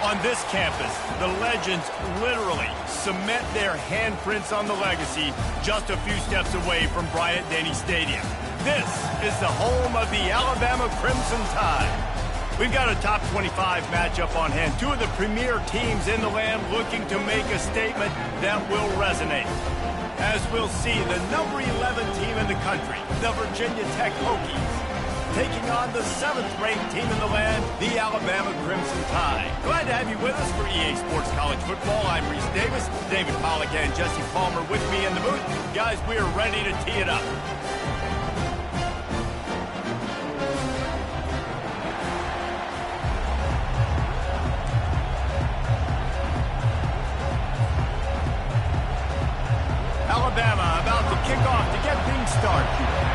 On this campus, the legends literally cement their handprints on the legacy just a few steps away from Bryant-Denny Stadium. This is the home of the Alabama Crimson Tide. We've got a top 25 matchup on hand. Two of the premier teams in the land looking to make a statement that will resonate. As we'll see, the number 11 team in the country, the Virginia Tech Hokies, taking on the 7th-ranked team in the land, the Alabama Crimson Tide. Glad to have you with us for EA Sports College Football. I'm Reese Davis, David Pollack and Jesse Palmer with me in the booth. Guys, we are ready to tee it up. Alabama about to kick off to get things started.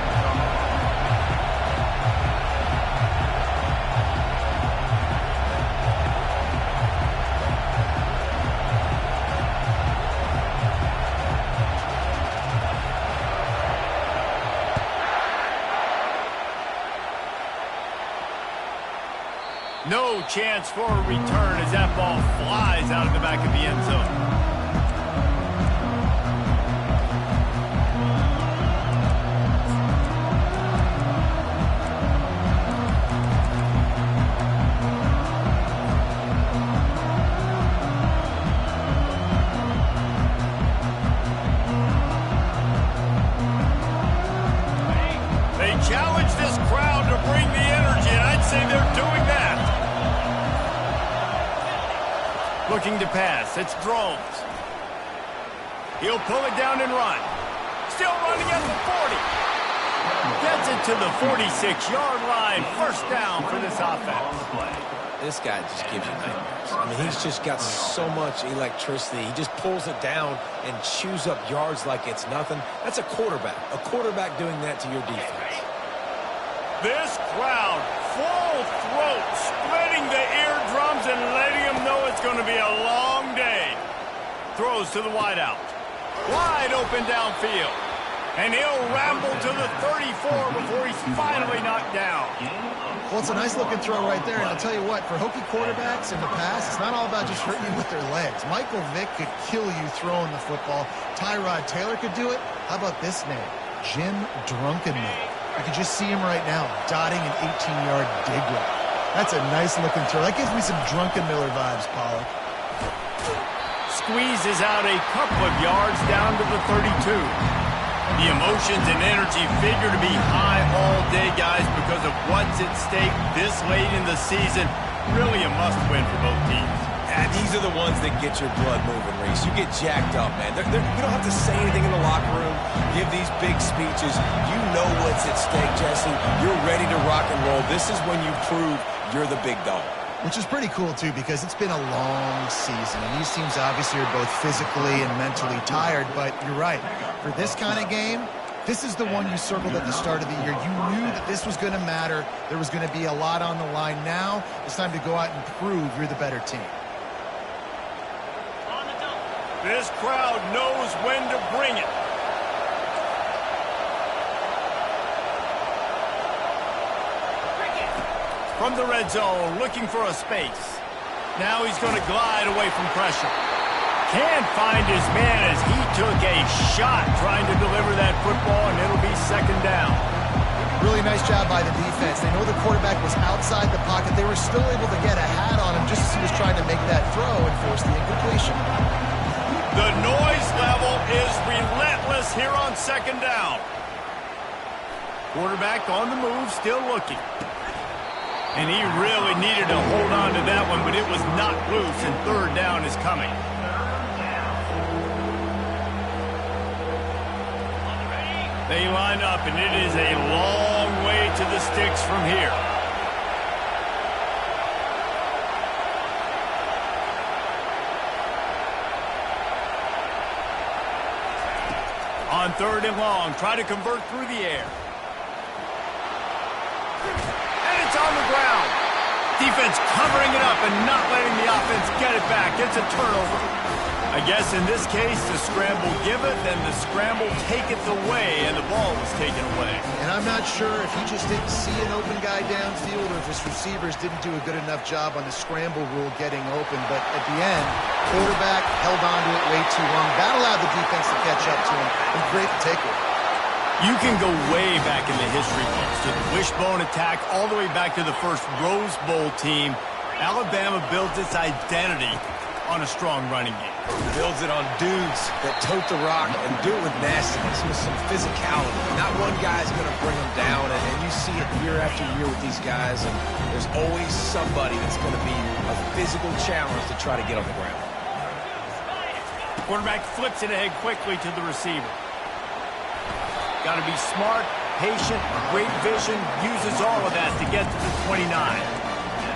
No chance for a return as that ball flies out of the back of the end zone. They challenge this crowd to bring the energy, and I'd say they're doing that. Looking to pass, it's Drones. He'll pull it down and run. Still running at the 40. Gets it to the 46-yard line. First down for this offense. This guy just gives you nightmares. I mean, he's just got so much electricity. He just pulls it down and chews up yards like it's nothing. That's a quarterback. A quarterback doing that to your defense. This crowd, full throat, splitting the eardrums and letting them know it's going to be a long day. Throws to the wideout. Wide open downfield. And he'll ramble to the 34 before he's finally knocked down. Well, it's a nice-looking throw right there, and I'll tell you what, for Hokie quarterbacks in the past, it's not all about just hurting you with their legs. Michael Vick could kill you throwing the football. Tyrod Taylor could do it. How about this name? Jim Drunkenmiller. You can just see him right now, dotting an 18-yard dig route. That's a nice-looking throw. That gives me some Drunkenmiller vibes, Pollack. Squeezes out a couple of yards down to the 32. The emotions and energy figure to be high all day, guys, because of what's at stake this late in the season. Really a must-win for both teams. And these are the ones that get your blood moving, Reese. You get jacked up, man. You don't have to say anything in the locker room, give these big speeches. You know what's at stake, Jesse. You're ready to rock and roll. This is when you prove you're the big dog. Which is pretty cool, too, because it's been a long season. And these teams obviously are both physically and mentally tired, but you're right. For this kind of game, this is the one you circled at the start of the year. You knew that this was going to matter. There was going to be a lot on the line. Now it's time to go out and prove you're the better team. This crowd knows when to bring it. From the red zone, looking for a space. Now he's going to glide away from pressure. Can't find his man as he took a shot trying to deliver that football, and it'll be second down. Really nice job by the defense. They know the quarterback was outside the pocket. They were still able to get a hat on him just as he was trying to make that throw and force the incompletion. The noise level is relentless here on second down. Quarterback on the move, still looking. And he really needed to hold on to that one, but it was knocked loose, and third down is coming. They line up, and it is a long way to the sticks from here. On third and long, try to convert through the air. And it's on the ground. Defense covering it up and not letting the offense get it back. It's a turnover. I guess in this case, the scramble give it, then the scramble take it away, and the ball was taken away. And I'm not sure if he just didn't see an open guy downfield or if his receivers didn't do a good enough job on the scramble rule getting open. But at the end, quarterback held on to it way too long. That allowed the defense to catch up to him and create the takeaway. You can go way back in the history books to the wishbone attack all the way back to the first Rose Bowl team. Alabama built its identity on a strong running game. Builds it on dudes that tote the rock and do it with nastiness, with some physicality. Not one guy's going to bring them down, and you see it year after year with these guys, and there's always somebody that's going to be a physical challenge to try to get on the ground. Quarterback flips it ahead quickly to the receiver. Got to be smart, patient, great vision, uses all of that to get to the 29.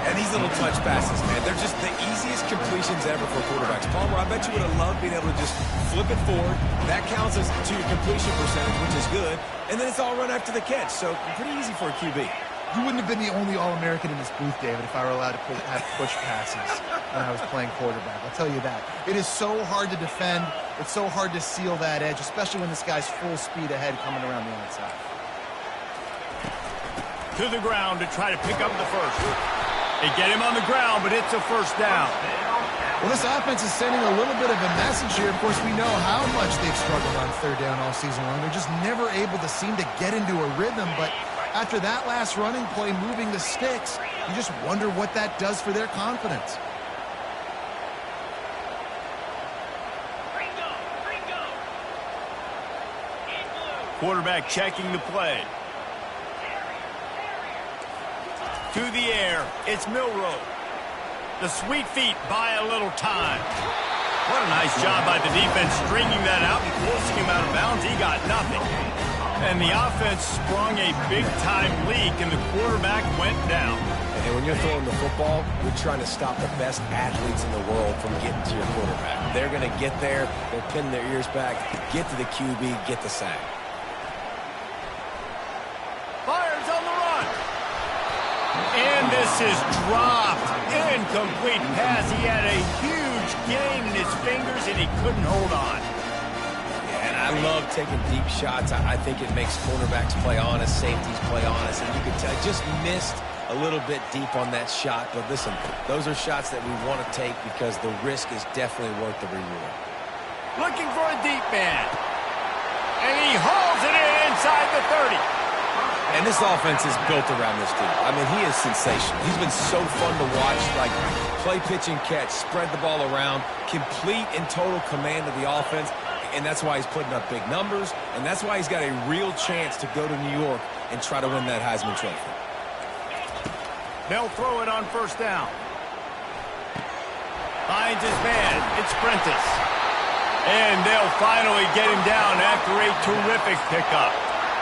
And these little touch passes, man, they're just the easiest completions ever for quarterbacks. Palmer, I bet you would have loved being able to just flip it forward. That counts as to your completion percentage, which is good. And then it's all run after the catch, so pretty easy for a QB. You wouldn't have been the only All-American in this booth, David, if I were allowed to have push passes when I was playing quarterback. I'll tell you that. It is so hard to defend. It's so hard to seal that edge, especially when this guy's full speed ahead coming around the outside. To the ground to try to pick up the first. They get him on the ground, but it's a first down. Well, this offense is sending a little bit of a message here. Of course, we know how much they've struggled on third down all season long. They're just never able to seem to get into a rhythm, but after that last running play, moving the sticks, you just wonder what that does for their confidence. Quarterback checking the play. To the air, it's Milroe. The sweet feet buy a little time. What a nice job by the defense stringing that out and forcing him out of bounds. He got nothing. And the offense sprung a big-time leak, and the quarterback went down. And when you're throwing the football, you're trying to stop the best athletes in the world from getting to your quarterback. They're going to get there. They're pinning their ears back, get to the QB, get the sack. Fires on the run. And this is dropped. Incomplete pass. He had a huge gain in his fingers, and he couldn't hold on. Yeah, and I love taking deep shots. I think it makes cornerbacks play honest, safeties play honest. And you can tell, just missed a little bit deep on that shot. But listen, those are shots that we want to take because the risk is definitely worth the reward. Looking for a deep man. And he hauls it in inside the 30. And this offense is built around this dude. I mean, he is sensational. He's been so fun to watch, like play, pitch, and catch, spread the ball around, complete and total command of the offense, and that's why he's putting up big numbers, and that's why he's got a real chance to go to New York and try to win that Heisman Trophy. They'll throw it on first down. Finds his man. It's Prentice. And they'll finally get him down after a terrific pickup.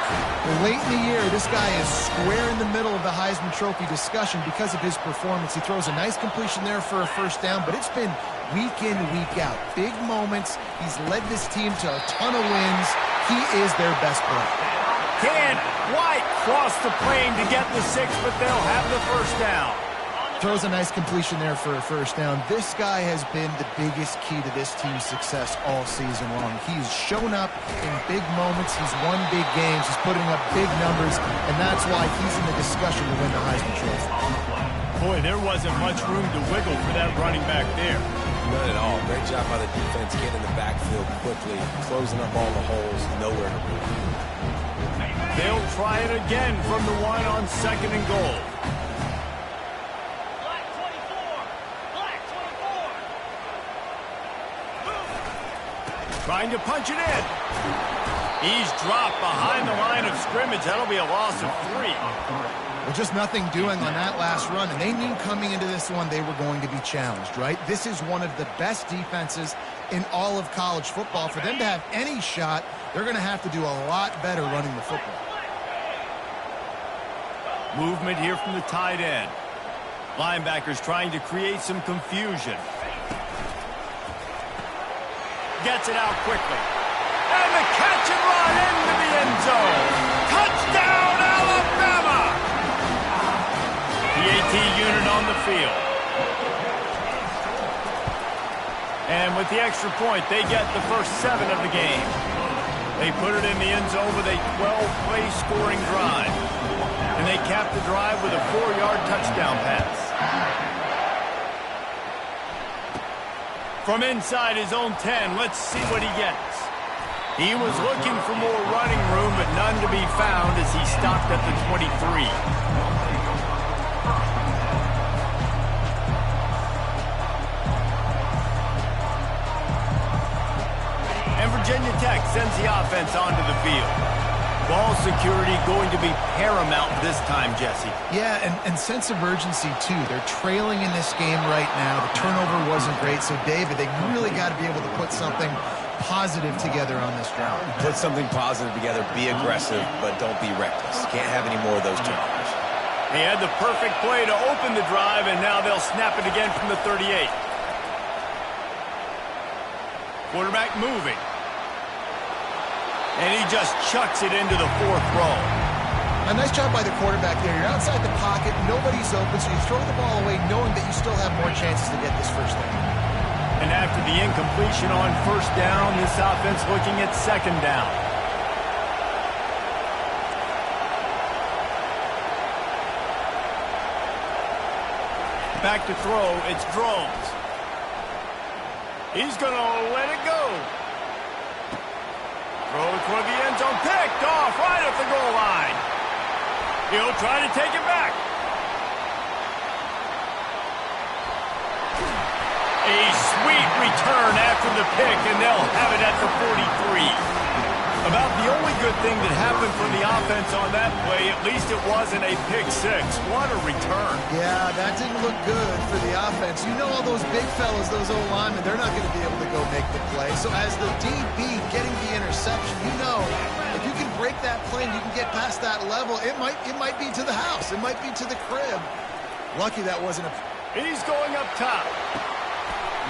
Well, late in the year, this guy is square in the middle of the Heisman Trophy discussion because of his performance. He throws a nice completion there for a first down, but it's been week in, week out. Big moments. He's led this team to a ton of wins. He is their best player. Can't quite cross the plane to get the 6, but they'll have the first down. Throws a nice completion there for a first down. This guy has been the biggest key to this team's success all season long. He's shown up in big moments. He's won big games. He's putting up big numbers, and that's why he's in the discussion to win the Heisman Trophy. Boy, there wasn't much room to wiggle for that running back there. None at all. Great job by the defense getting in the backfield quickly, closing up all the holes, nowhere to move. They'll try it again from the one on second and goal. Trying to punch it in. He's dropped behind the line of scrimmage. That'll be a loss of 3. Well, just nothing doing on that last run, and they knew coming into this one they were going to be challenged, right? This is one of the best defenses in all of college football. For them to have any shot, they're going to have to do a lot better running the football. Movement here from the tight end. Linebackers trying to create some confusion. Gets it out quickly. And the catch and run into the end zone. Touchdown, Alabama! PAT unit on the field. And with the extra point, they get the first 7 of the game. They put it in the end zone with a 12-play scoring drive. And they cap the drive with a 4-yard touchdown pass. From inside his own 10, let's see what he gets. He was looking for more running room, but none to be found as he stopped at the 23. And Virginia Tech sends the offense onto the field. Ball security going to be paramount this time, Jesse. Yeah, and sense of urgency, too. They're trailing in this game right now. The turnover wasn't great. So, David, they really got to be able to put something positive together on this drive. Put something positive together. Be aggressive, but don't be reckless. Can't have any more of those turnovers. He had the perfect play to open the drive, and now they'll snap it again from the 38. Quarterback moving. And he just chucks it into the 4th row. A nice job by the quarterback there. You're outside the pocket, nobody's open, so you throw the ball away knowing that you still have more chances to get this first down. And after the incompletion on first down, this offense looking at second down. Back to throw, it's Drones. He's going to let it go. Throw toward the end zone, picked off right at the goal line. He'll try to take it back. A sweet return after the pick, and they'll have it at the 43. About the only good thing that happened for the offense on that play, at least it wasn't a pick 6. What a return. Yeah, that didn't look good for the offense. You know all those big fellas, those O-linemen, they're not going to be able to go make the play. So as the DB getting the interception, you know, if you can break that play and you can get past that level, it might be to the house. It might be to the crib. Lucky that wasn't a... He's going up top.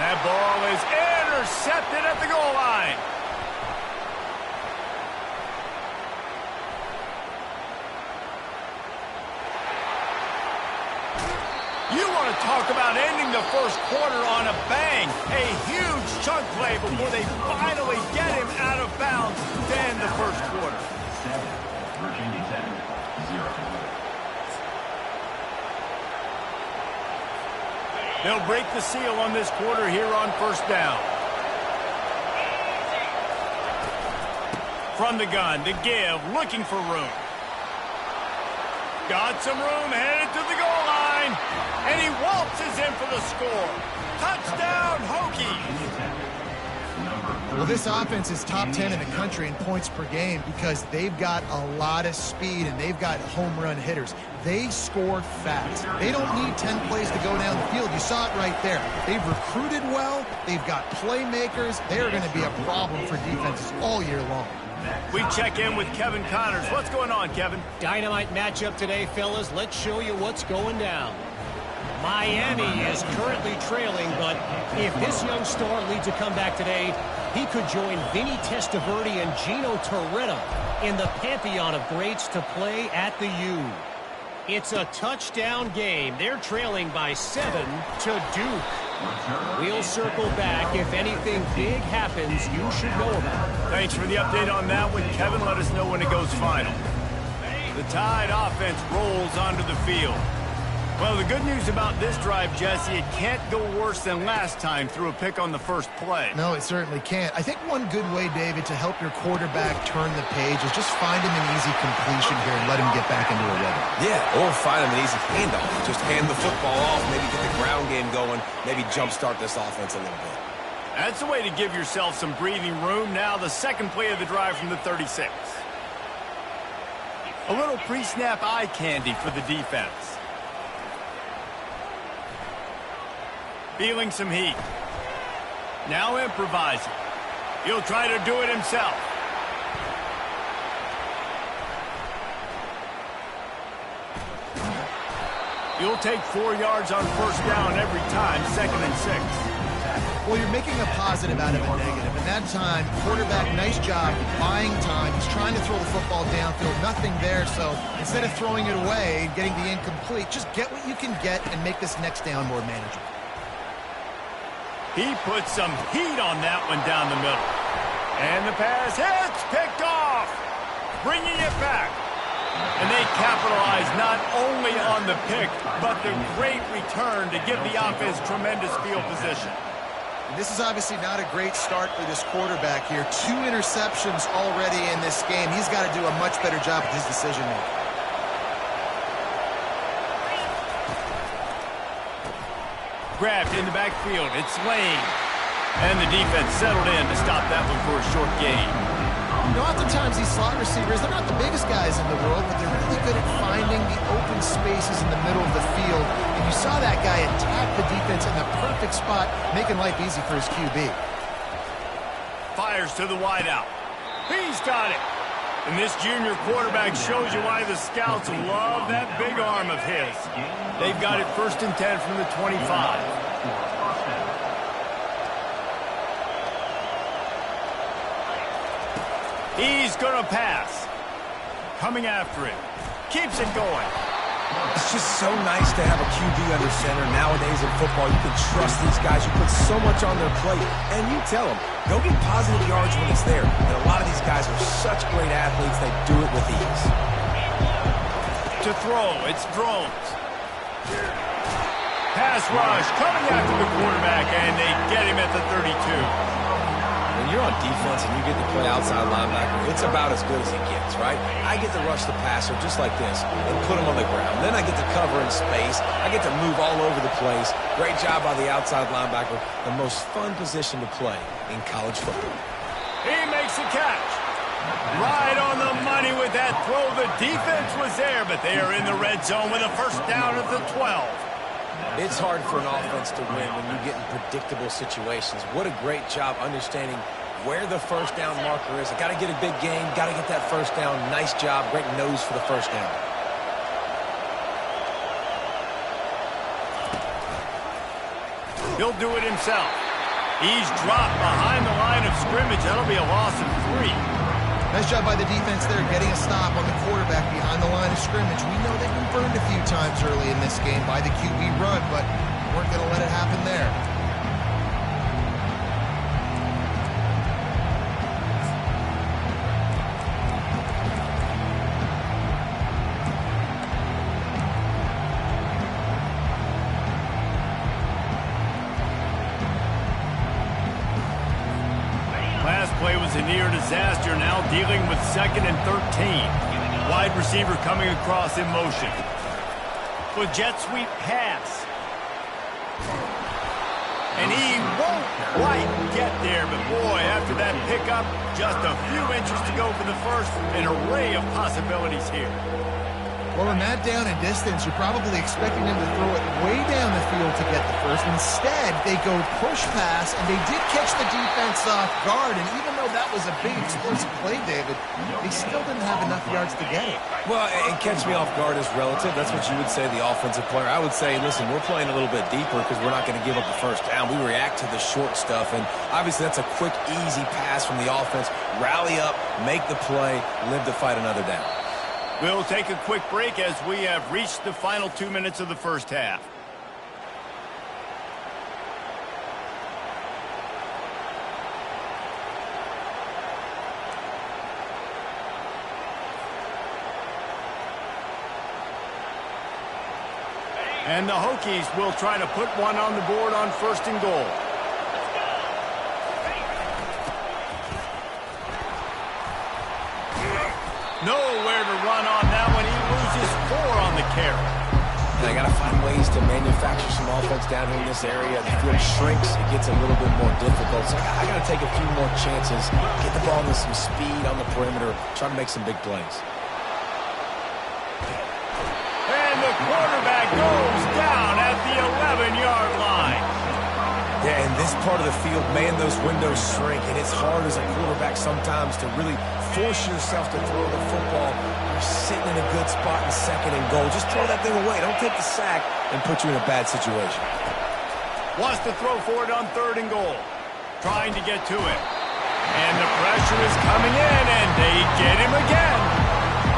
That ball is intercepted at the goal line. You want to talk about ending the first quarter on a bang. A huge chunk play before they finally get him out of bounds to end the first quarter. 7, Virginia Tech, 0. They'll break the seal on this quarter here on first down. From the gun to give, looking for room. Got some room, headed to the goal line. And he waltzes in for the score. Touchdown, Hokies. Well, this offense is top 10 in the country in points per game because they've got a lot of speed and they've got home run hitters. They score fast. They don't need 10 plays to go down the field. You saw it right there. They've recruited well. They've got playmakers. They're going to be a problem for defenses all year long. We check in with Kevin Connors. What's going on, Kevin? Dynamite matchup today, fellas. Let's show you what's going down. Miami is currently trailing, but if this young star leads a comeback today, he could join Vinny Testaverde and Gino Torretta in the pantheon of greats to play at the U. It's a touchdown game. They're trailing by 7 to Duke. We'll circle back. If anything big happens, you should know about it. Thanks for the update on that one, Kevin. Let us know when it goes final. The Tide offense rolls onto the field. Well, the good news about this drive, Jesse, it can't go worse than last time through a pick on the first play. No, it certainly can't. I think one good way, David, to help your quarterback turn the page is just find him an easy completion here and let him get back into a rhythm. Yeah, or find him an easy handoff. Just hand the football off, maybe get the ground game going, maybe jumpstart this offense a little bit. That's the way to give yourself some breathing room. Now the second play of the drive from the 36. A little pre-snap eye candy for the defense. Feeling some heat. Now improvising. He'll try to do it himself. You'll take 4 yards on first down every time, 2nd and 6. Well, you're making a positive out of a negative. And that time, quarterback, nice job buying time. He's trying to throw the football downfield. Nothing there. So instead of throwing it away, getting the incomplete, just get what you can get and make this next down more manageable. He put some heat on that one down the middle. And the pass hits, picked off, bringing it back. And they capitalize not only on the pick, but the great return to give the offense tremendous field position. This is obviously not a great start for this quarterback here. 2 interceptions already in this game. He's got to do a much better job with his decision-making. Grabbed in the backfield. It's Lane. And the defense settled in to stop that one for a short gain. You know, oftentimes these slot receivers, they're not the biggest guys in the world, but they're really good at finding the open spaces in the middle of the field. And you saw that guy attack the defense in the perfect spot, making life easy for his QB. Fires to the wideout. He's got it. And this junior quarterback shows you why the scouts love that big arm of his. They've got it 1st and 10 from the 25. He's going to pass. Coming after him. Keeps it going. It's just so nice to have a QB under center. Nowadays in football, you can trust these guys. You put so much on their plate. And you tell them, go get positive yards when it's there. And a lot of these guys are such great athletes, they do it with ease. To throw, it's Drones. Pass rush coming after the quarterback, and they get him at the 32. When you're on defense and you get to play outside linebacker, it's about as good as it gets, right? I get to rush the passer just like this and put him on the ground. Then I get to cover in space. I get to move all over the place. Great job by the outside linebacker. The most fun position to play in college football. He makes a catch. Right on the money with that throw. The defense was there, but they are in the red zone with a first down at the 12. It's hard for an offense to win when you get in predictable situations. What a great job understanding where the first down marker is. I got to get a big game, got to get that first down. Nice job, great nose for the first down. He'll do it himself. He's dropped behind the line of scrimmage. That'll be a loss of 3. Nice job by the defense there, getting a stop on the quarterback behind the line of scrimmage. We know they've been burned a few times early in this game by the QB run, but weren't going to let it happen there. Play was a near disaster, now dealing with 2nd and 13. Wide receiver coming across in motion. With jet sweep pass. And he won't quite get there, but boy, after that pickup, just a few inches to go for the first. An array of possibilities here. Well, in that down and distance, you're probably expecting them to throw it way down the field to get the first. Instead, they go push pass, and they did catch the defense off guard. And even though that was a big explosive play, David, they still didn't have enough yards to get it. Well, and catch me off guard is relative. That's what you would say, the offensive player. I would say, listen, we're playing a little bit deeper because we're not going to give up the first down. We react to the short stuff, and obviously that's a quick, easy pass from the offense. Rally up, make the play, live to fight another down. We'll take a quick break as we have reached the final 2 minutes of the first half. And the Hokies will try to put one on the board on 1st and goal. Nowhere to run on that one. He loses 4 on the carry. And I got to find ways to manufacture some offense down here in this area. The field shrinks, it gets a little bit more difficult. So I got to take a few more chances, get the ball with some speed on the perimeter, try to make some big plays. And the quarterback goes down at the 11-yard line. Yeah, in this part of the field, man, those windows shrink, and it's hard as a quarterback sometimes to really force yourself to throw the football. You're sitting in a good spot in 2nd and goal. Just throw that thing away. Don't take the sack and put you in a bad situation. Wants to throw for it on 3rd and goal. Trying to get to it. And the pressure is coming in, and they get him again.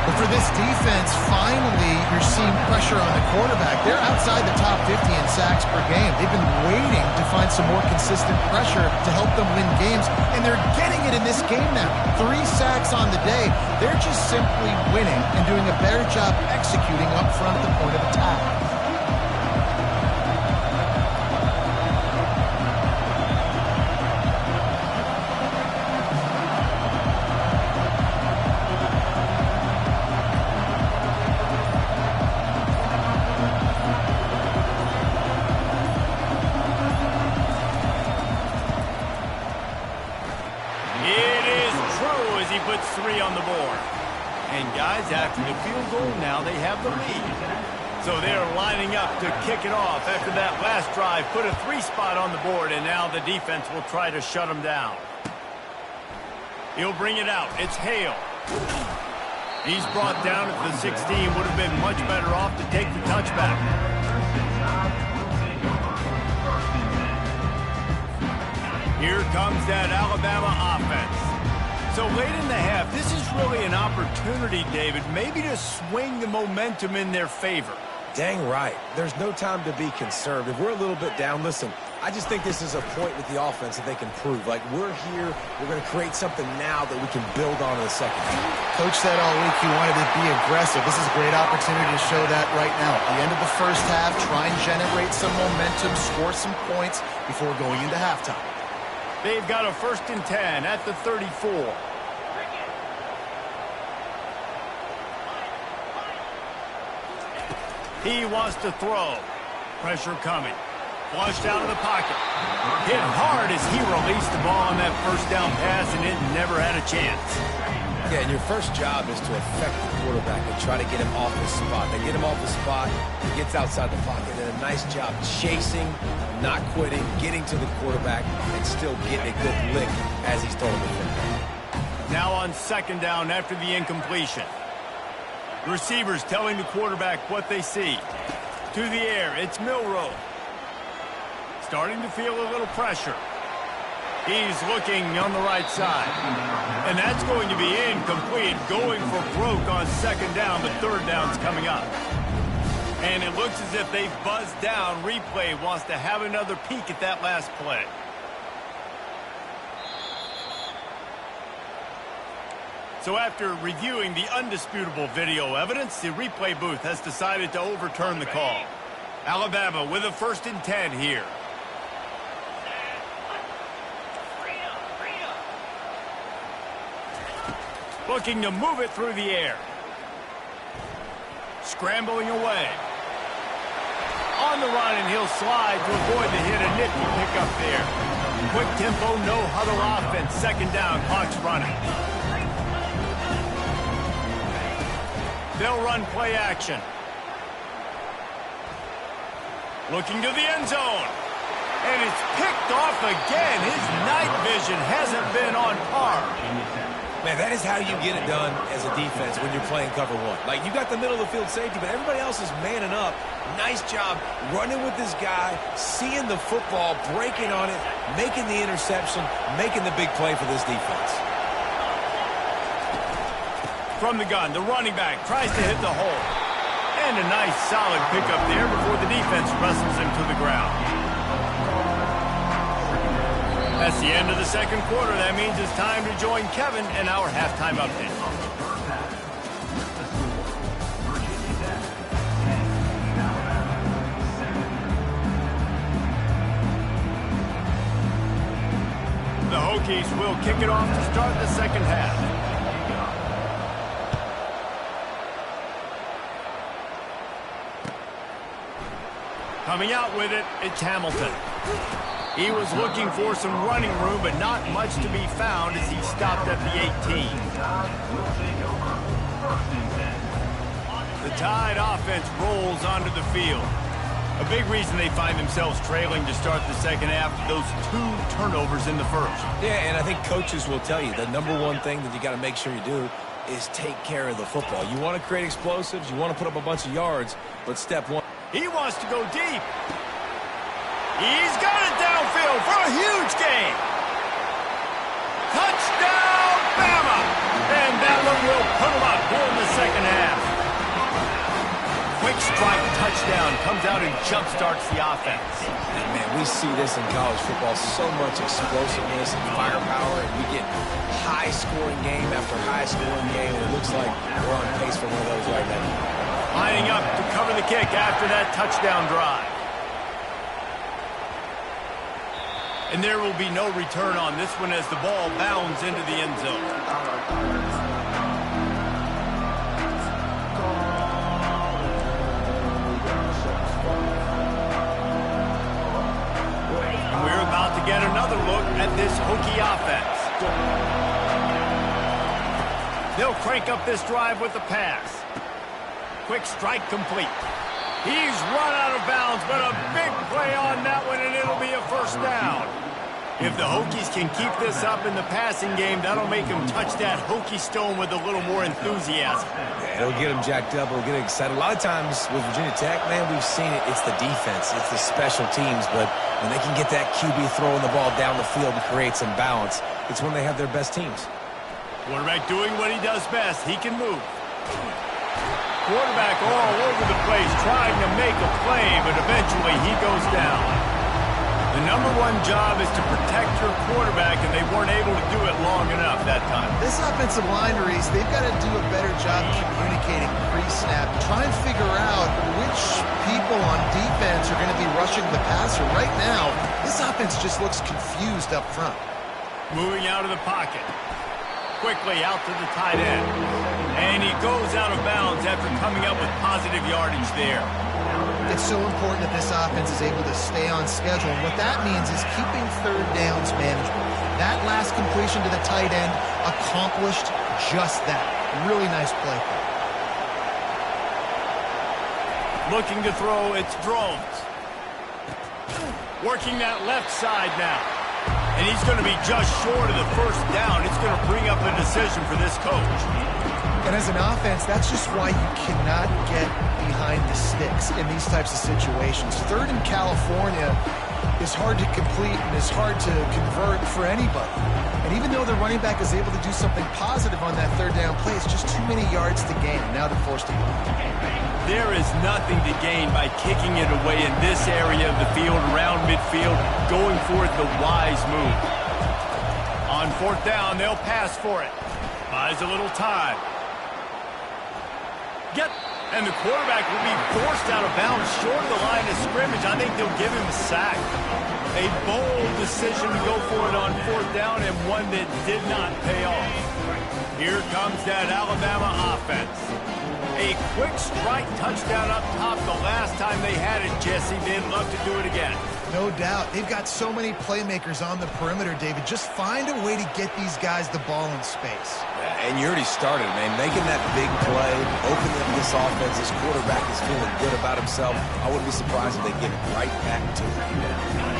But for this defense, finally, you're seeing pressure on the quarterback. They're outside the top 50 in sacks per game. They've been waiting to find some more consistent pressure to help them win games, and they're getting it in this game now. 3 sacks on the day. They're just simply winning and doing a better job executing up front at the point of attack. Puts 3 on the board. And guys, after the field goal, now they have the lead. So they're lining up to kick it off after that last drive. Put a 3 spot on the board, and now the defense will try to shut them down. He'll bring it out. It's Hale. He's brought down at the 16. Would have been much better off to take the touchback. Here comes that Alabama offense. So late in the half, this is really an opportunity, David, maybe to swing the momentum in their favor. Dang right. There's no time to be conservative. We're a little bit down. Listen, I just think this is a point with the offense that they can prove. Like, we're here, we're going to create something now that we can build on in the second half. Coach said all week he wanted to be aggressive. This is a great opportunity to show that right now. At the end of the first half, try and generate some momentum, score some points before going into halftime. They've got a 1st and 10 at the 34. He wants to throw. Pressure coming. Flushed out of the pocket. Hit hard as he released the ball on that first down pass, and it never had a chance. Yeah, and your first job is to affect the quarterback and try to get him off his spot. They get him off the spot, he gets outside the pocket, and a nice job chasing, not quitting, getting to the quarterback, and still getting a good lick as he's throwing the football. Now on 2nd down after the incompletion. Receivers telling the quarterback what they see. To the air, it's Milroe. Starting to feel a little pressure. He's looking on the right side. And that's going to be incomplete. Going for broke on 2nd down, but 3rd down's coming up. And it looks as if they've buzzed down. Replay wants to have another peek at that last play. So after reviewing the undisputable video evidence, the replay booth has decided to overturn the call. Alabama with a 1st and 10 here. Looking to move it through the air. Scrambling away. On the run, and he'll slide to avoid the hit. A nifty pickup there. Quick tempo, no huddle offense. 2nd down, clock's running. They'll run play action. Looking to the end zone. And it's picked off again. His night vision hasn't been on par. Man, that is how you get it done as a defense when you're playing cover 1. Like, you got the middle of the field safety, but everybody else is manning up. Nice job running with this guy, seeing the football, breaking on it, making the interception, making the big play for this defense. From the gun, the running back tries to hit the hole. And a nice solid pickup there before the defense wrestles him to the ground. That's the end of the 2nd quarter. That means it's time to join Kevin in our halftime update. The Hokies will kick it off to start the 2nd half. Coming out with it, it's Hamilton. He was looking for some running room, but not much to be found as he stopped at the 18. The Tide offense rolls onto the field. A big reason they find themselves trailing to start the 2nd half, those 2 turnovers in the first. Yeah, and I think coaches will tell you the #1 thing that you got to make sure you do is take care of the football. You want to create explosives, you want to put up a bunch of yards, but step 1. He wants to go deep. He's got it downfield for a huge gain. Touchdown, Bama! And that one will put him up here in the 2nd half. Quick strike touchdown comes out and jumpstarts the offense. And man, we see this in college football, so much explosiveness and firepower, and we get high-scoring game after high-scoring game, and it looks like we're on pace for one of those right now. Lining up to cover the kick after that touchdown drive. And there will be no return on this one as the ball bounds into the end zone. We're about to get another look at this Hokie offense. They'll crank up this drive with the pass. Quick strike complete. He's run out of bounds, but a big play on that one, and it'll be a first down. If the Hokies can keep this up in the passing game, that'll make them touch that Hokie stone with a little more enthusiasm. Yeah, it'll get them jacked up. It'll get them excited. A lot of times with Virginia Tech, man, we've seen it. It's the defense. It's the special teams. But when they can get that QB throwing the ball down the field and create some balance, it's when they have their best teams. Quarterback doing what he does best. He can move. Quarterback all over the place trying to make a play, but eventually he goes down. The number one job is to protect your quarterback, and they weren't able to do it long enough that time. This offensive line, Reese, they've got to do a better job communicating pre-snap. Try and figure out which people on defense are going to be rushing the passer. Right now, this offense just looks confused up front. Moving out of the pocket. Quickly out to the tight end. And he goes out of bounds after coming up with positive yardage there. It's so important that this offense is able to stay on schedule. And what that means is keeping third downs manageable. That last completion to the tight end accomplished just that. Really nice play. Looking to throw, it's Drones. Working that left side now. And he's going to be just short of the first down. It's going to bring up a decision for this coach. And as an offense, that's just why you cannot get behind the sticks in these types of situations. Third in California is hard to complete and is hard to convert for anybody. And even though the running back is able to do something positive on that third down play, it's just too many yards to gain. Now they're forced to punt. There is nothing to gain by kicking it away in this area of the field, around midfield, going for it the wise move. On fourth down, they'll pass for it. Buys a little time. And the quarterback will be forced out of bounds short of the line of scrimmage. I think they'll give him a sack. A bold decision to go for it on fourth down, and one that did not pay off. Here comes that Alabama offense. A quick strike touchdown up top the last time they had it, Jesse. They'd love to do it again. No doubt. They've got so many playmakers on the perimeter, David. Just find a way to get these guys the ball in space. Yeah, and you already started, man. Making that big play, opening up this offense. This quarterback is feeling good about himself. I wouldn't be surprised if they give it right back to him.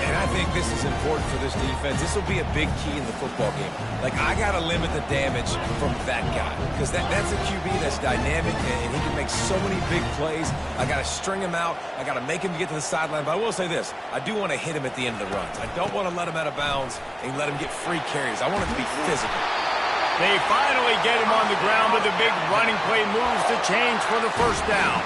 And I think this is important for this defense. This will be a big key in the football game. Like, I got to limit the damage from that guy. Because that's a QB that's dynamic, and he can make so many big plays. I got to string him out. I got to make him get to the sideline. But I will say this. I do want to hit him at the end of the runs. I don't want to let him out of bounds and let him get free carries. I want it to be physical. They finally get him on the ground with a big running play, moves to change for the first down.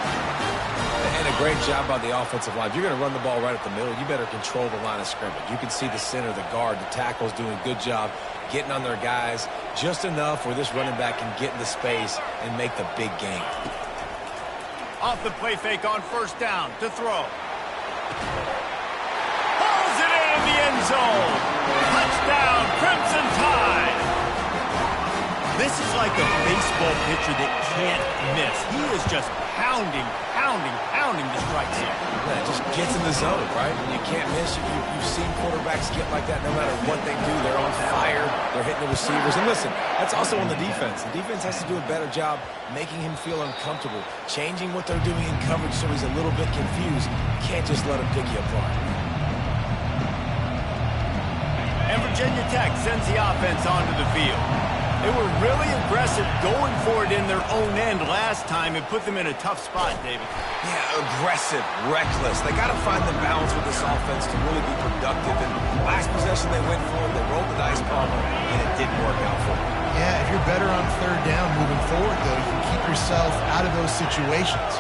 And a great job by the offensive line. If you're going to run the ball right up the middle, you better control the line of scrimmage. You can see the center, the guard, the tackles doing a good job getting on their guys just enough where this running back can get into space and make the big game. Off the play fake on first down to throw. Pulls it in the end zone. Touchdown, Crimson Tide. This is like a baseball pitcher that can't miss. He is just pounding the strike zone. Yeah, it just gets in the zone, right? And you can't miss. You've seen quarterbacks get like that no matter what they do. They're on fire. They're hitting the receivers. And listen, that's also on the defense. The defense has to do a better job making him feel uncomfortable, changing what they're doing in coverage so he's a little bit confused. You can't just let him pick you apart. And Virginia Tech sends the offense onto the field. They were really aggressive going for it in their own end last time and put them in a tough spot, David. Yeah, aggressive, reckless. They got to find the balance with this offense to really be productive. And last possession they went for it, they rolled the dice bomber, and it didn't work out for them. Yeah, if you're better on third down moving forward, though, you can keep yourself out of those situations.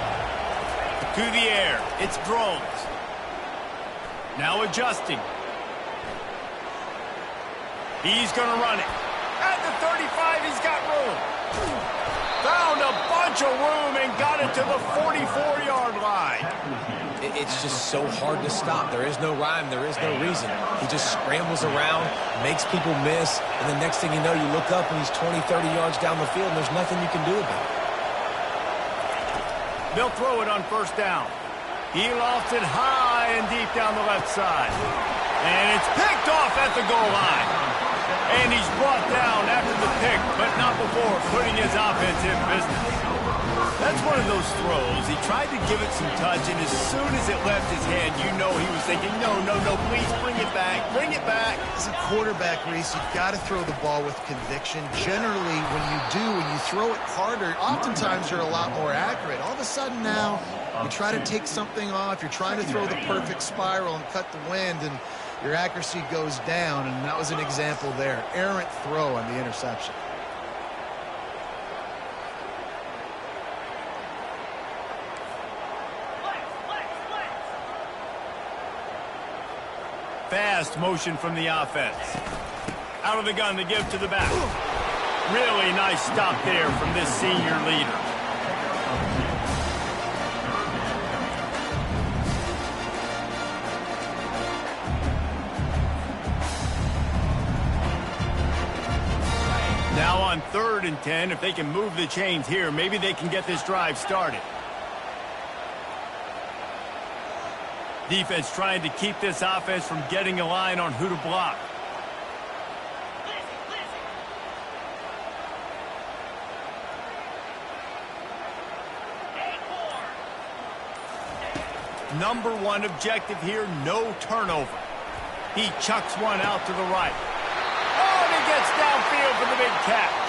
To the air, it's Drones. Now adjusting. He's going to run it. At the 35, he's got room. Found a bunch of room and got it to the 44-yard line. It's just so hard to stop. There is no rhyme. There is no reason. He just scrambles around, makes people miss, and the next thing you know, you look up and he's 20, 30 yards down the field, and there's nothing you can do about it. They'll throw it on first down. He lofts it high and deep down the left side. And it's picked off at the goal line. And he's brought down after the pick, but not before putting his offense in business. That's one of those throws. He tried to give it some touch, and as soon as it left his hand, you know he was thinking, no, please bring it back, bring it back. As a quarterback, Reese, you've got to throw the ball with conviction. Generally, when you throw it harder, oftentimes you're a lot more accurate. All of a sudden now, you try to take something off, you're trying to throw the perfect spiral and cut the wind, and your accuracy goes down, and that was an example there. Errant throw on the interception. Fast motion from the offense. Out of the gun to give to the back. Really nice stop there from this senior leader. Now on 3rd and 10, if they can move the chains here, maybe they can get this drive started. Defense trying to keep this offense from getting a line on who to block. Number one objective here, no turnover. He chucks one out to the right. Oh, and he gets downfield for the big catch.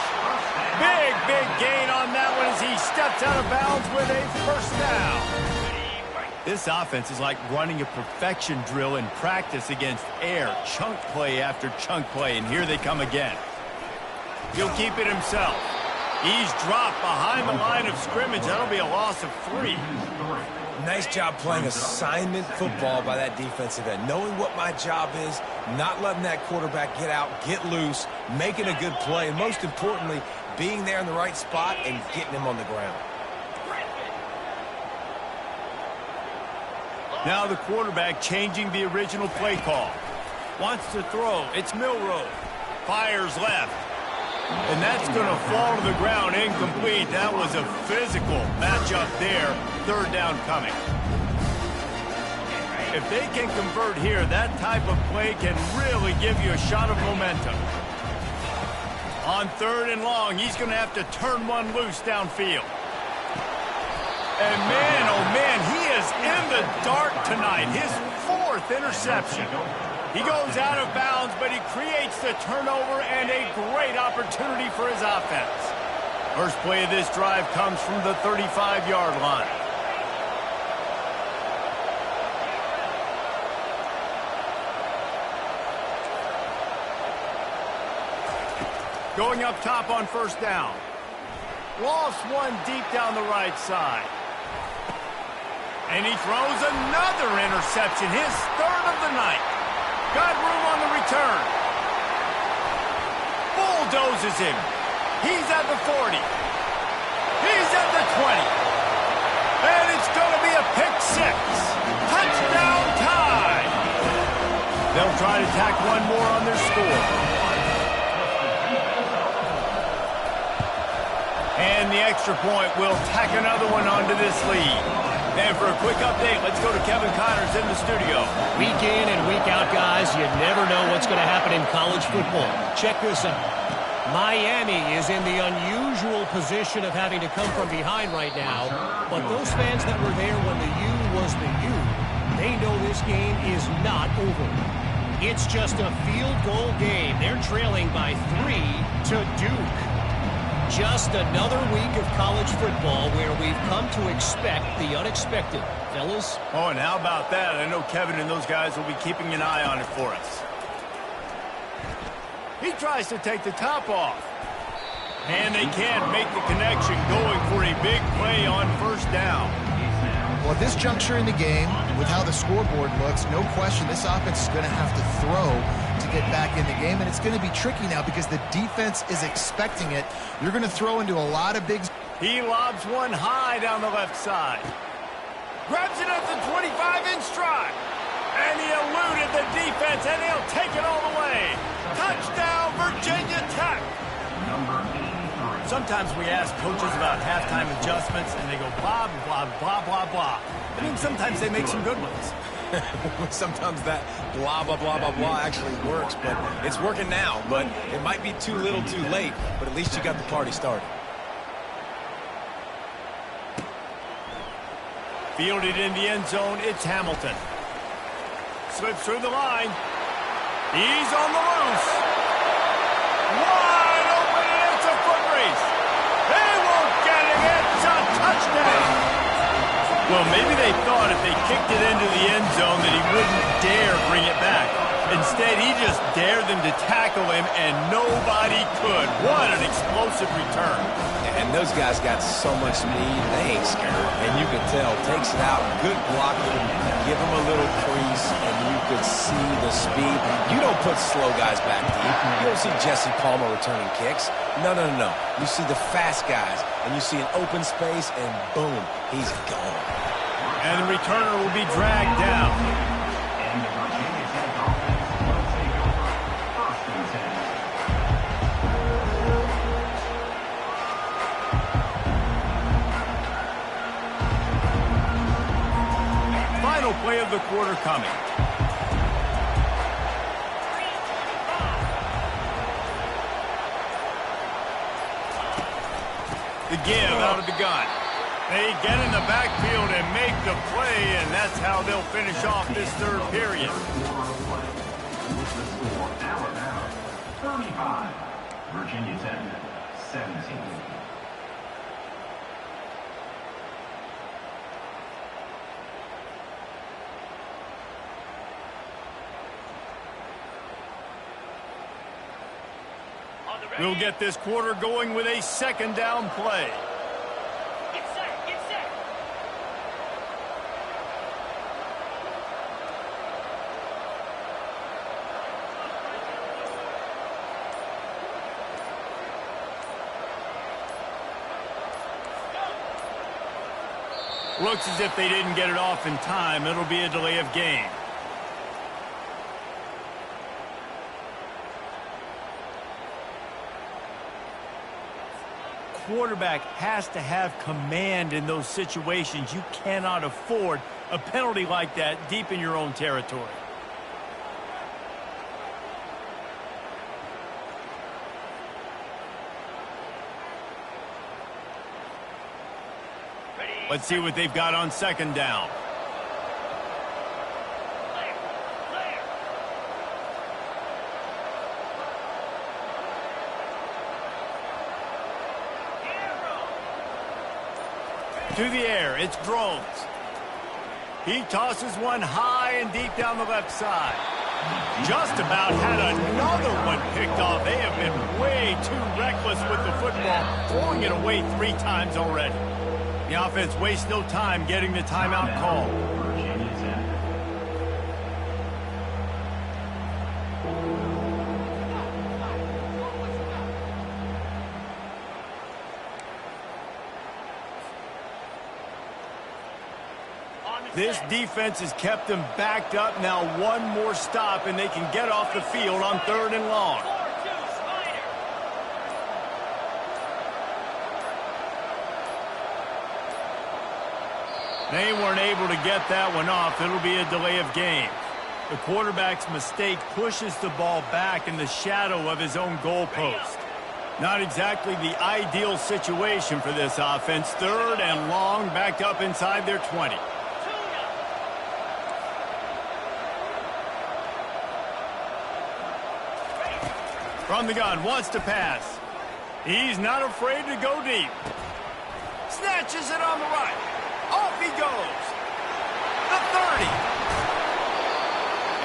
Big gain on that one as he steps out of bounds with a first down. This offense is like running a perfection drill in practice against air. Chunk play after chunk play, and here they come again. He'll keep it himself. He's dropped behind the line of scrimmage. That'll be a loss of 3. Nice job playing assignment football by that defensive end. Knowing what my job is, not letting that quarterback get out, get loose, making a good play, and most importantly, being there in the right spot and getting him on the ground. Now the quarterback changing the original play call. Wants to throw. It's Milroe. Fires left. And that's going to fall to the ground incomplete. That was a physical matchup there. 3rd down coming. If they can convert here, that type of play can really give you a shot of momentum. On 3rd and long, he's going to have to turn one loose downfield. And man, oh man, he is in the dark tonight. His 4th interception. He goes out of bounds, but he creates the turnover and a great opportunity for his offense. First play of this drive comes from the 35-yard line. Going up top on first down. Lofts one deep down the right side. And he throws another interception, his 3rd of the night. Got room on the return. Bulldozes him. He's at the 40. He's at the 20. And it's going to be a pick 6. Touchdown tie. They'll try to tack one more on their score. And the extra point will tack another one onto this lead. And for a quick update, let's go to Kevin Connors in the studio. Week in and week out, guys, you never know what's going to happen in college football. Check this out. Miami is in the unusual position of having to come from behind right now. But those fans that were there when the U was the U, they know this game is not over. It's just a field goal game. They're trailing by 3 to Duke. Just another week of college football where we've come to expect the unexpected. Fellas? Oh, and how about that? I know Kevin and those guys will be keeping an eye on it for us. He tries to take the top off. And they can't make the connection, going for a big play on first down. Well, at this juncture in the game, with how the scoreboard looks, no question this offense is going to have to throw to get back in the game, and it's going to be tricky now because the defense is expecting it. You're going to throw into a lot of big... He lobs one high down the left side. Grabs it at the 25 in stride. And he eluded the defense, and he'll take it all the way. Touchdown, Virginia Tech. Sometimes we ask coaches about halftime adjustments, and they go blah, blah, blah, blah, blah. I mean, sometimes they make some good ones. Sometimes that blah, blah, blah, blah, blah actually works, but it's working now. But it might be too little too late, but at least you got the party started. Fielded in the end zone, it's Hamilton. Slips through the line. He's on the loose. Wide open, and it's a foot race. They won't get him. It's a touchdown. Well, maybe they thought if they kicked it into the end zone that he wouldn't dare bring it back. Instead, he just dared them to tackle him, and nobody could. What an explosive return. And those guys got so much speed, they ain't scared. And you can tell, takes it out, good blocking, give him a little crease, and you could see the speed. You don't put slow guys back deep. You don't see Jesse Palmer returning kicks. No, no, no, no. You see the fast guys, and you see an open space, and boom, he's gone. And the returner will be dragged down. Final play of the quarter coming. The give out of the gun. They get in the backfield and make the play, and that's how they'll finish off this third period. Alabama 35, Virginia Tech 17. We'll get this quarter going with a second down play. Get set, get set. Looks as if they didn't get it off in time. It'll be a delay of game. Quarterback has to have command in those situations. You cannot afford a penalty like that deep in your own territory. Let's see what they've got on second down. To the air, it's Groves. He tosses one high and deep down the left side. Just about had another one picked off. They have been way too reckless with the football, throwing it away 3 times already. The offense wastes no time getting the timeout called. Virginia Tech. This defense has kept them backed up. Now one more stop, and they can get off the field on 3rd and long. They weren't able to get that one off. It'll be a delay of game. The quarterback's mistake pushes the ball back in the shadow of his own goalpost. Not exactly the ideal situation for this offense. 3rd and long, backed up inside their 20. From the gun, wants to pass. He's not afraid to go deep. Snatches it on the right. Off he goes. The 30.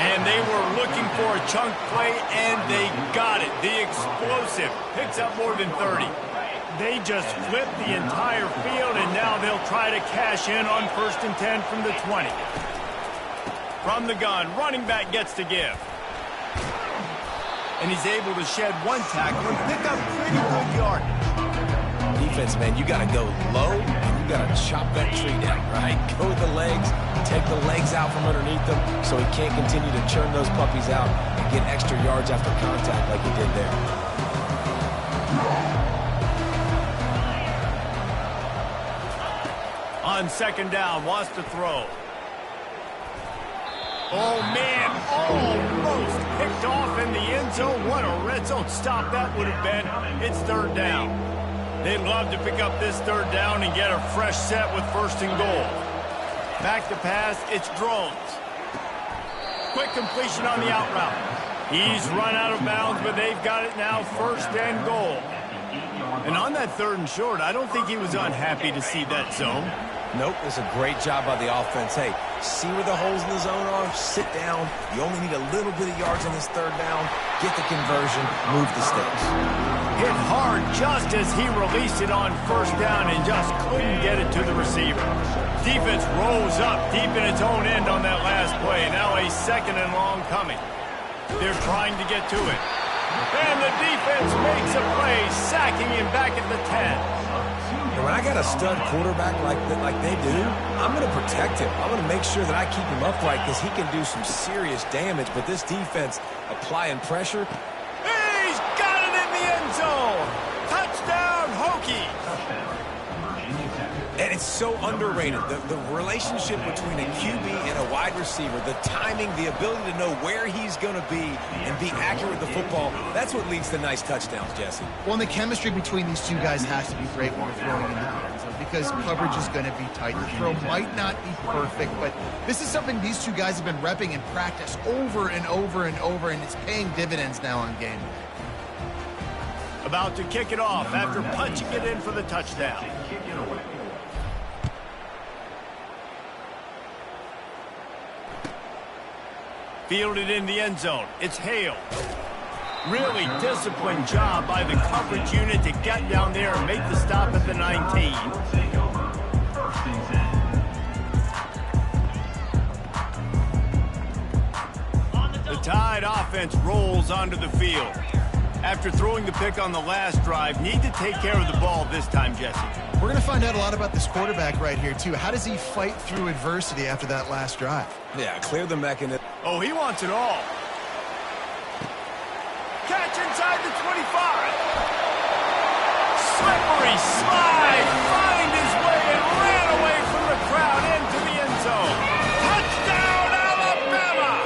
And they were looking for a chunk play, and they got it. The explosive picks up more than 30. They just flipped the entire field, and now they'll try to cash in on 1st and 10 from the 20. From the gun, running back gets to give. And he's able to shed one tackle and pick up pretty good yardage. Defense, man, you got to go low, and you got to chop that tree down, right? Go with the legs, take the legs out from underneath them so he can't continue to churn those puppies out and get extra yards after contact like he did there. On 2nd down, wants to throw. Oh, man, almost picked off in the end zone. What a red zone stop that would have been. It's 3rd down. They'd love to pick up this 3rd down and get a fresh set with 1st and goal. Back to pass, it's Drones. Quick completion on the out route. He's run out of bounds, but they've got it now 1st and goal. And on that 3rd and short, I don't think he was unhappy to see that zone. Nope, it's a great job by the offense. Hey, see where the holes in the zone are? Sit down. You only need a little bit of yards on this 3rd down. Get the conversion, move the sticks. Hit hard just as he released it on 1st down and just couldn't get it to the receiver. Defense rose up deep in its own end on that last play. Now a 2nd and long coming. They're trying to get to it. And the defense makes a play, sacking him back at the 10. And when I got a stud quarterback like they do, I'm going to protect him. I'm going to make sure that I keep him upright because he can do some serious damage. But this defense applying pressure. He's got it in the end zone. Touchdown, Hokie. And it's so underrated. The relationship between a QB and a wide receiver, the timing, the ability to know where he's going to be and be accurate with the football, that's what leads to nice touchdowns, Jesse. Well, and the chemistry between these two guys has to be great when we're throwing in the end zone because coverage is going to be tight. The throw might not be perfect, but this is something these two guys have been repping in practice over and over and over, and it's paying dividends now on game day. About to kick it off after punching it in for the touchdown. Fielded in the end zone. It's Hale. Really disciplined job by the coverage unit to get down there and make the stop at the 19. The Tide offense rolls onto the field. After throwing the pick on the last drive, need to take care of the ball this time, Jesse. We're going to find out a lot about this quarterback right here, too. How does he fight through adversity after that last drive? Yeah, clear the mechanism. Oh, he wants it all. Catch inside the 25. Slippery slide. Find his way and ran away from the crowd into the end zone. Touchdown, Alabama!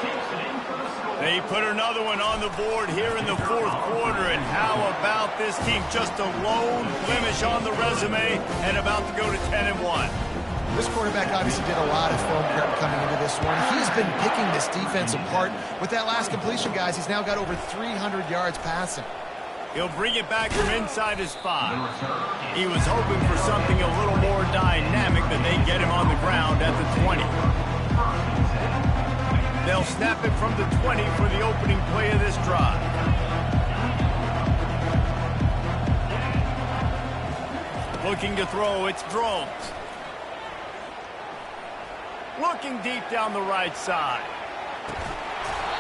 They put another one on the board here in the 4th quarter. And how about this team? Just a lone blemish on the resume and about to go to 10-1. This quarterback obviously did a lot of film prep coming into this one. He's been picking this defense apart. With that last completion, guys, he's now got over 300 yards passing. He'll bring it back from inside his 5. He was hoping for something a little more dynamic, but they get him on the ground at the 20. They'll snap it from the 20 for the opening play of this drive. Looking to throw, it's Drones. Looking deep down the right side.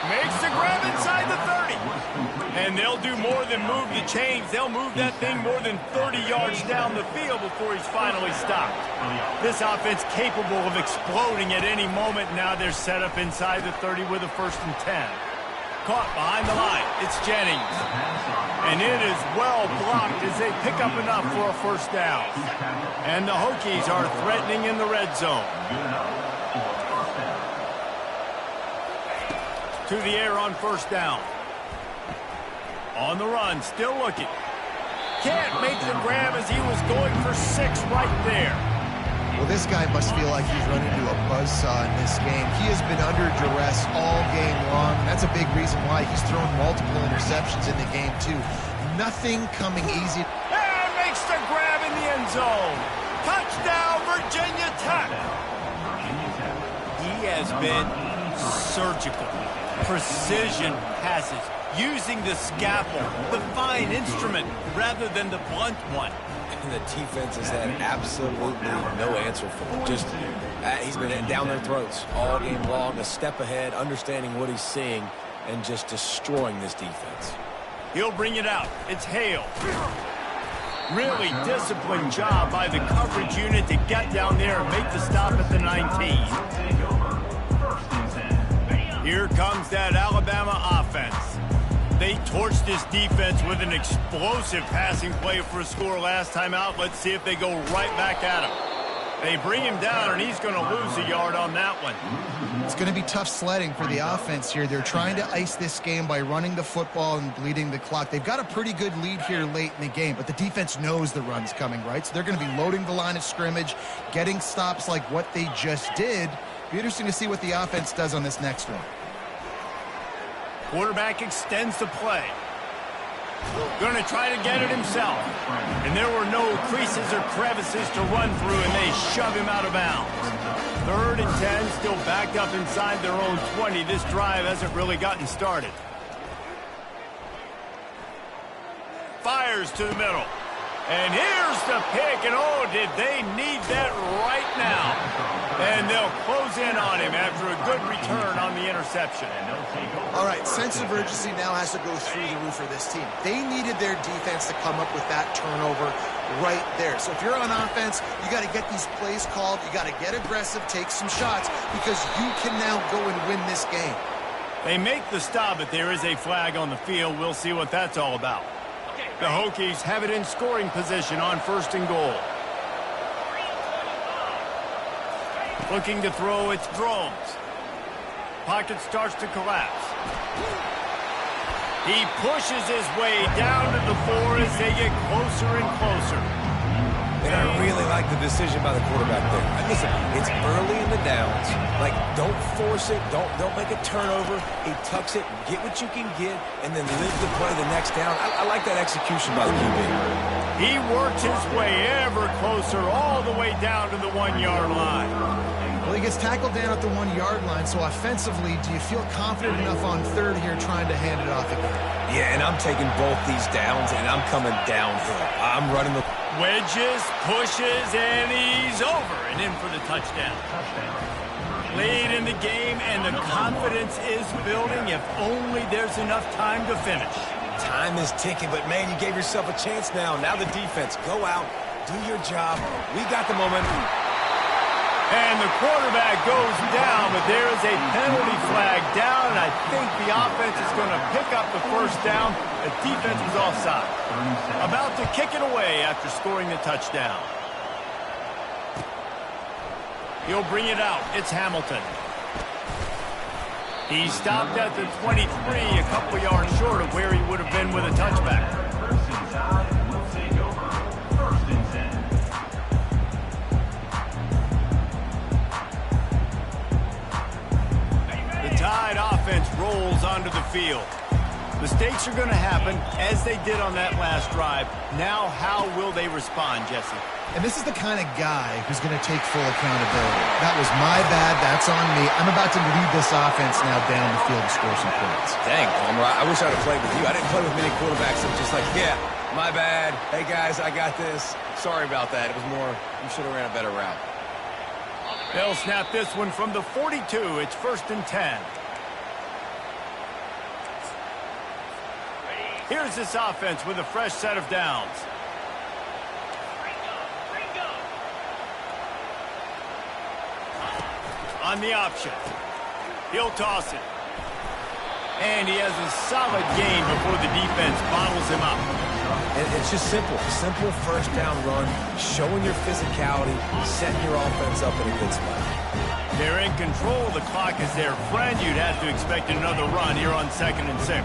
Makes the grab inside the 30. And they'll do more than move the chains. They'll move that thing more than 30 yards down the field before he's finally stopped. This offense capable of exploding at any moment. Now they're set up inside the 30 with a 1st and 10. Caught behind the line. It's Jennings. And it is well blocked as they pick up enough for a 1st down. And the Hokies are threatening in the red zone. To the air on 1st down. On the run, still looking. Can't make the grab as he was going for 6 right there. Well, this guy must feel like he's run into a buzzsaw in this game. He has been under duress all game long. That's a big reason why he's thrown multiple interceptions in the game, too. Nothing coming easy. And makes the grab in the end zone. Touchdown, Virginia Tech. He has been surgical. Precision passes. using the scalpel, the fine instrument, rather than the blunt one. And the defense has had absolutely no answer for him. Just, he's been down their throats all game long, a step ahead, understanding what he's seeing, and just destroying this defense. He'll bring it out. It's Hale. Really disciplined job by the coverage unit to get down there and make the stop at the 19. Here comes that Alabama offense. They torched this defense with an explosive passing play for a score last time out. Let's see if they go right back at him. They bring him down, and he's going to lose a yard on that one. It's going to be tough sledding for the offense here. They're trying to ice this game by running the football and bleeding the clock. They've got a pretty good lead here late in the game, but the defense knows the run's coming, right? So they're going to be loading the line of scrimmage, getting stops like what they just did. Be interesting to see what the offense does on this next one. Quarterback extends the play. Going to try to get it himself. And there were no creases or crevices to run through, and they shove him out of bounds. 3rd and 10, still backed up inside their own 20. This drive hasn't really gotten started. Fires to the middle. And here's the pick, and oh, did they need that right now. And they'll close in on him after a good return on the interception. All right, sense of urgency now has to go through the roof for this team. They needed their defense to come up with that turnover right there. So if you're on offense, you got to get these plays called. You got to get aggressive, take some shots, because you can now go and win this game. They make the stop, but there is a flag on the field. We'll see what that's all about. The Hokies have it in scoring position on 1st and goal. Looking to throw, it's Drones. Pocket starts to collapse. He pushes his way down to the 4 as they get closer and closer. And I really like the decision by the quarterback there. Listen, it's early in the downs. Like, don't force it. Don't make a turnover. He tucks it, get what you can get, and then live to play the next down. I like that execution by the QB. He works his way ever closer all the way down to the 1-yard line. Well, he gets tackled down at the 1-yard line, so offensively, do you feel confident enough on 3rd here trying to hand it off again? Yeah, and I'm taking both these downs, and I'm coming downhill. I'm running the... Wedges, pushes, and he's over and in for the touchdown. Late in the game, and the confidence is building if only there's enough time to finish. Time is ticking, but, man, you gave yourself a chance now. Now the defense, go out, do your job. We got the momentum. And the quarterback goes down, but there is a penalty flag down, and I think the offense is going to pick up the 1st down. The defense was offside. About to kick it away after scoring the touchdown. He'll bring it out. It's Hamilton. He stopped at the 23, a couple yards short of where he would have been with a touchback. The Tide offense rolls onto the field. Mistakes are going to happen, as they did on that last drive. Now, how will they respond, Jesse? And this is the kind of guy who's going to take full accountability. That was my bad. That's on me. I'm about to lead this offense now down the field to score some points. Dang, Palmer, I wish I would have played with you. I didn't play with many quarterbacks that were just like, yeah, my bad. Hey, guys, I got this. Sorry about that. It was more, you should have ran a better route. They'll snap this one from the 42. It's 1st and 10. Here's this offense with a fresh set of downs. On the option. He'll toss it. And he has a solid gain before the defense bottles him up. And it's just simple. Simple 1st down run, showing your physicality, setting your offense up in a good spot. They're in control. The clock is their friend. You'd have to expect another run here on 2nd and 6.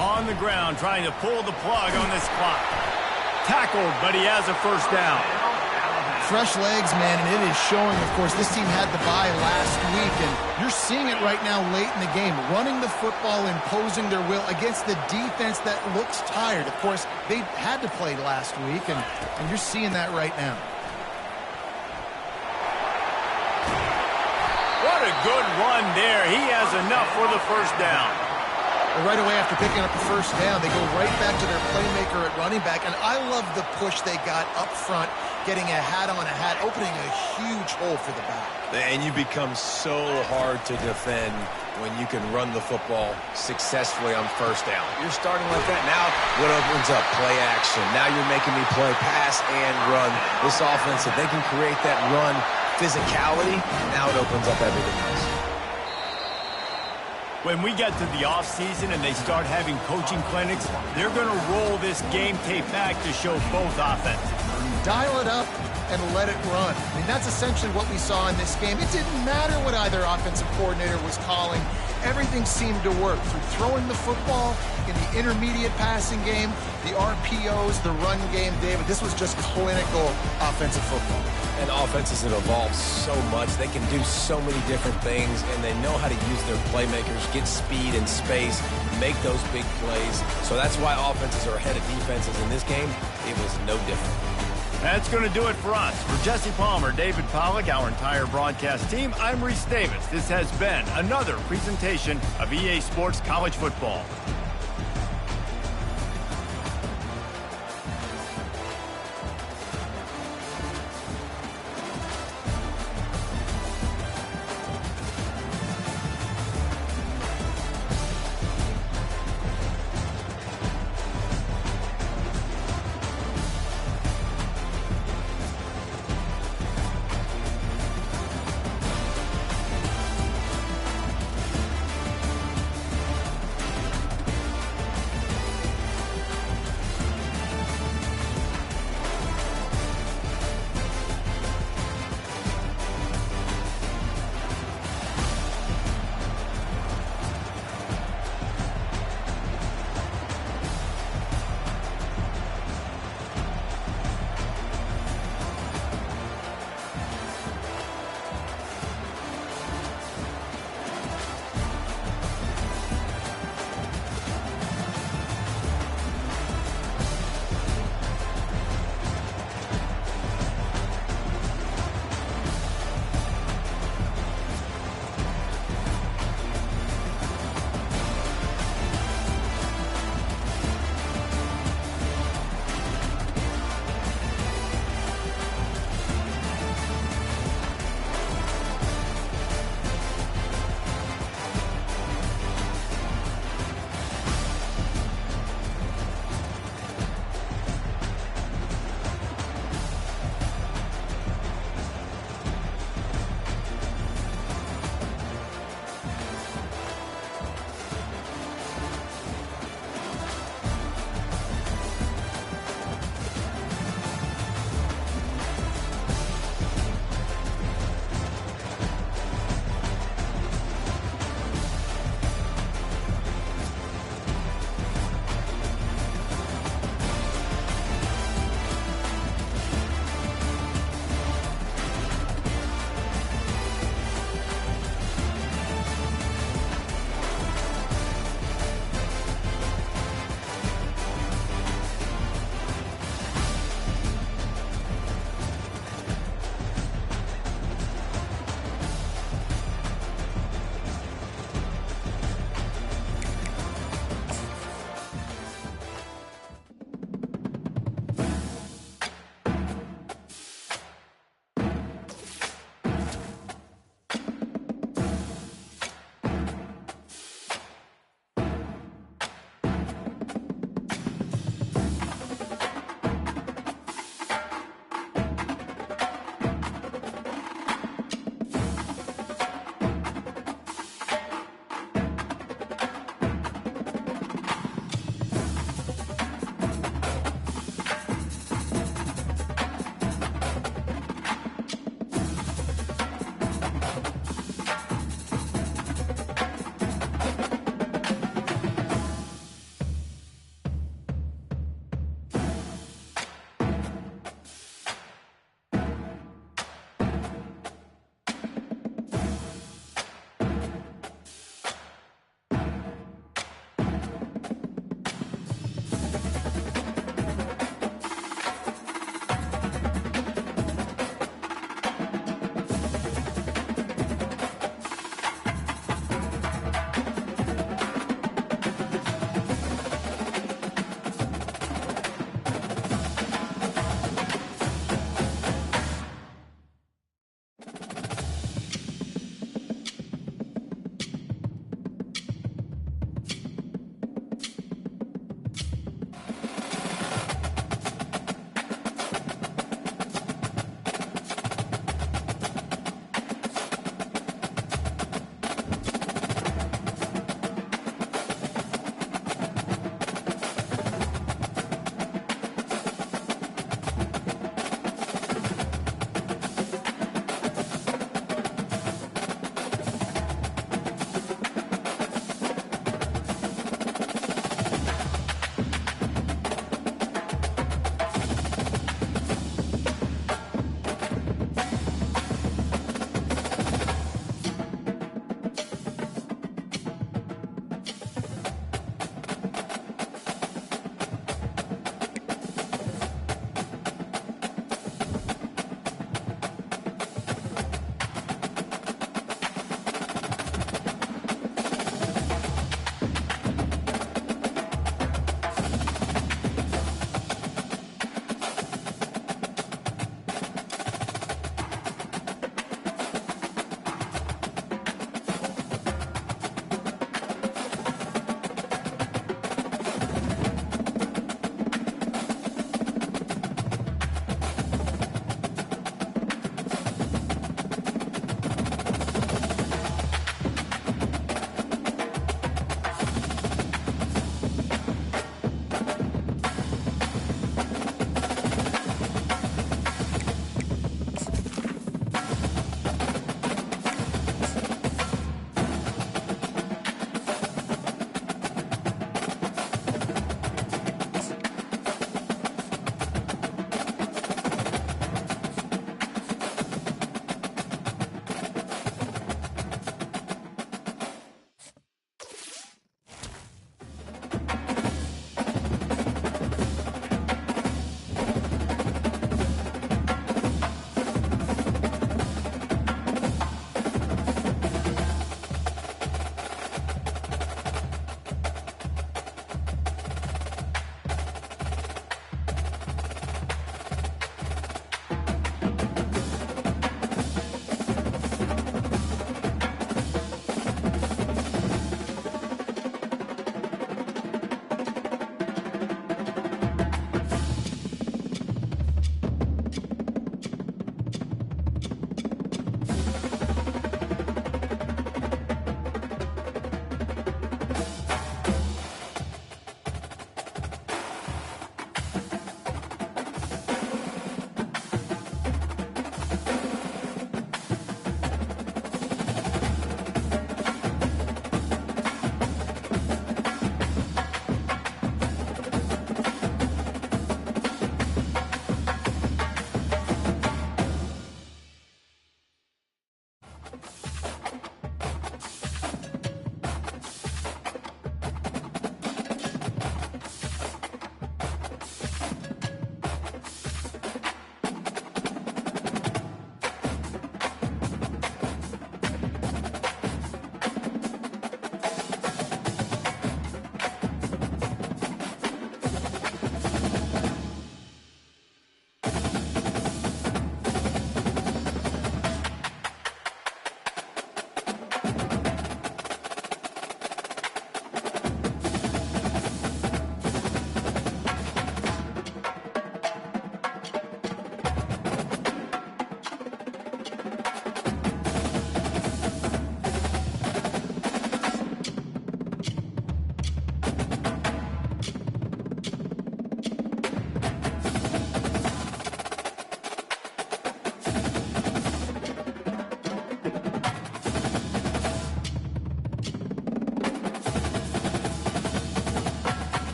On the ground, trying to pull the plug on this clock. Tackled, but he has a 1st down. Fresh legs, man, and it is showing, of course, this team had the bye last week, and you're seeing it right now late in the game. Running the football, imposing their will against the defense that looks tired. Of course, they had to play last week, and you're seeing that right now. What a good run there. He has enough for the 1st down. And right away after picking up the first down, they go right back to their playmaker at running back. And I love the push they got up front, getting a hat on a hat, opening a huge hole for the back. And you become so hard to defend when you can run the football successfully on first down. You're starting like that. Now what opens up? Play action. Now you're making me play pass and run. This offense, if they can create that run physicality, now it opens up everything else. When we get to the offseason and they start having coaching clinics, they're going to roll this game tape back to show both offenses. Dial it up and let it run. I mean, that's essentially what we saw in this game. It didn't matter what either offensive coordinator was calling. Everything seemed to work. Through throwing the football, in the intermediate passing game, the RPOs, the run game, David, this was just clinical offensive football. And offenses have evolved so much. They can do so many different things, and they know how to use their playmakers, get speed and space, make those big plays. So that's why offenses are ahead of defenses in this game. It was no different. That's going to do it for us. For Jesse Palmer, David Pollack, our entire broadcast team, I'm Reese Davis. This has been another presentation of EA Sports College Football.